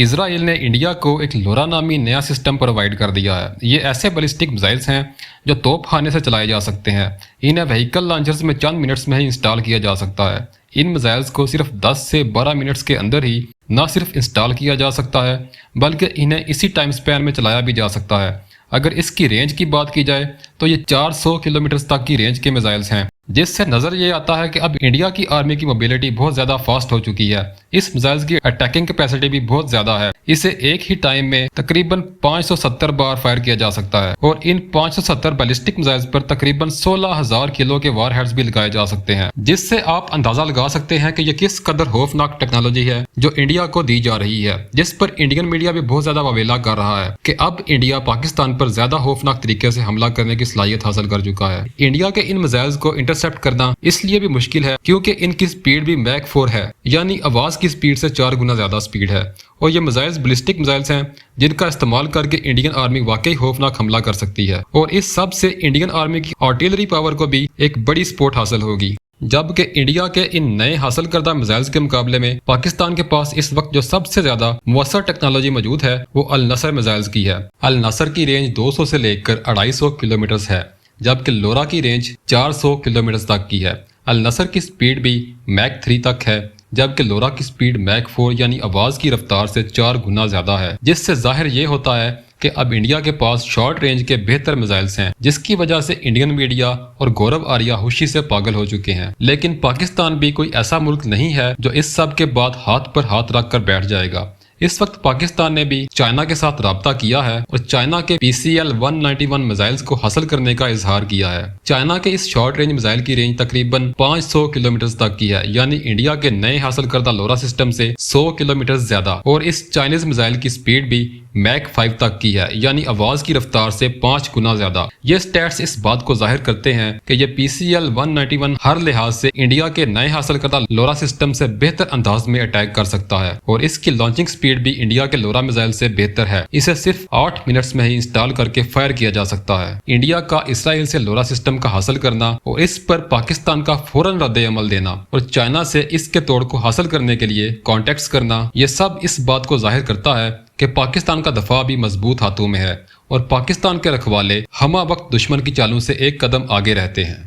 Israel ने India को एक लोरा नामी नया सिस्टम प्रोवाइड कर दिया है। ये ऐसे बैलिस्टिक मिसाइल्स हैं जो तोपखाने से चलाए जा सकते हैं। इन्हें व्हीकल लॉन्चर्स में चंद मिनट्स में ही इंस्टॉल किया जा सकता है। इन मिसाइल्स को सिर्फ 10 से 12 मिनट्स के अंदर ही न सिर्फ इंस्टॉल किया जा सकता है बल्कि इन्हें इसी टाइम स्पैन में चलाया भी जा सकता है। अगर इसकी रेंज की बात की जाए तो ये 400 किलोमीटर तक की रेंज के मिसाइल्स हैं, जिससे नज़र ये आता है कि अब इंडिया की आर्मी की मोबिलिटी बहुत ज़्यादा फास्ट हो चुकी है। इस मिसाइल्स की अटैकिंग कैपेसिटी भी बहुत ज़्यादा है। इसे एक ही टाइम में तकरीबन 570 बार फायर किया जा सकता है और इन 570 बैलिस्टिक मिसाइल्स पर तकरीबन 16,000 किलो के वार हेड्स भी लगाए जा सकते हैं, जिससे आप अंदाजा लगा सकते हैं कि यह किस कदर खौफनाक टेक्नोलॉजी है जो इंडिया को दी जा रही है, जिस पर इंडियन मीडिया भी बहुत ज्यादा वावेला कर रहा है कि अब इंडिया पाकिस्तान पर ज्यादा खौफनाक तरीके से हमला करने की सलाहियत हासिल कर चुका है। इंडिया के इन मिसाइल्स को इंटरसेप्ट करना इसलिए भी मुश्किल है क्योंकि इनकी स्पीड भी मैक 4 है, यानी आवाज की स्पीड से 4 गुना ज्यादा स्पीड है। और ये मिसाइल्स बैलिस्टिक मिसाइल्स हैं जिनका इस्तेमाल करके इंडियन आर्मी वाकई खौफनाक हमला कर सकती है और इस सब से इंडियन आर्मी की आर्टिलरी पावर को भी एक बड़ी सपोर्ट हासिल होगी। जबकि इंडिया के इन नए हासिल करदा मिसाइल्स के मुकाबले में पाकिस्तान के पास इस वक्त जो सबसे ज्यादा मुअस्सर टेक्नोलॉजी मौजूद है वो अल नसर मिसाइल्स की है। अल नसर की रेंज 200 से लेकर 250 किलोमीटर है, जबकि लोरा की रेंज 400 किलोमीटर तक की है। अल नसर की स्पीड भी मैक 3 तक है, जबकि लोरा की स्पीड मैक 4 यानी आवाज की रफ्तार से 4 गुना ज्यादा है, जिससे जाहिर ये होता है कि अब इंडिया के पास शॉर्ट रेंज के बेहतर मिसाइल्स हैं, जिसकी वजह से इंडियन मीडिया और गौरव आर्या खुशी से पागल हो चुके हैं। लेकिन पाकिस्तान भी कोई ऐसा मुल्क नहीं है जो इस सब के बाद हाथ पर हाथ रख कर बैठ जाएगा। इस वक्त पाकिस्तान ने भी चाइना के साथ राब्ता किया है और चाइना के PCL-191 मिसाइल्स को हासिल करने का इजहार किया है। चाइना के इस शॉर्ट रेंज मिसाइल की रेंज तकरीबन 500 किलोमीटर तक की है, यानी इंडिया के नए हासिल करदा लोरा सिस्टम से 100 किलोमीटर ज्यादा। और इस चाइनीज मिसाइल की स्पीड भी मैक 5 तक की है, यानी आवाज की रफ्तार से 5 गुना ज्यादा। ये स्टैट्स इस बात को जाहिर करते हैं कि ये PCL-191 हर लिहाज से इंडिया के नए हासिल करदा लोरा सिस्टम से बेहतर अंदाज में अटैक कर सकता है और इसकी लॉन्चिंग स्पीड भी इंडिया के लोरा मिसाइल से बेहतर है। इसे सिर्फ 8 मिनट्स में ही इंस्टॉल करके फायर किया जा सकता है। इंडिया का इसराइल से लोरा सिस्टम का हासिल करना और इस पर पाकिस्तान का फौरन रद्द अमल देना और चाइना से इसके तोड़ को हासिल करने के लिए कॉन्टेक्ट्स करना, ये सब इस बात को जाहिर करता है कि पाकिस्तान का दफा भी मजबूत हाथों में है और पाकिस्तान के रखवाले हमा वक्त दुश्मन की चालों से एक कदम आगे रहते हैं।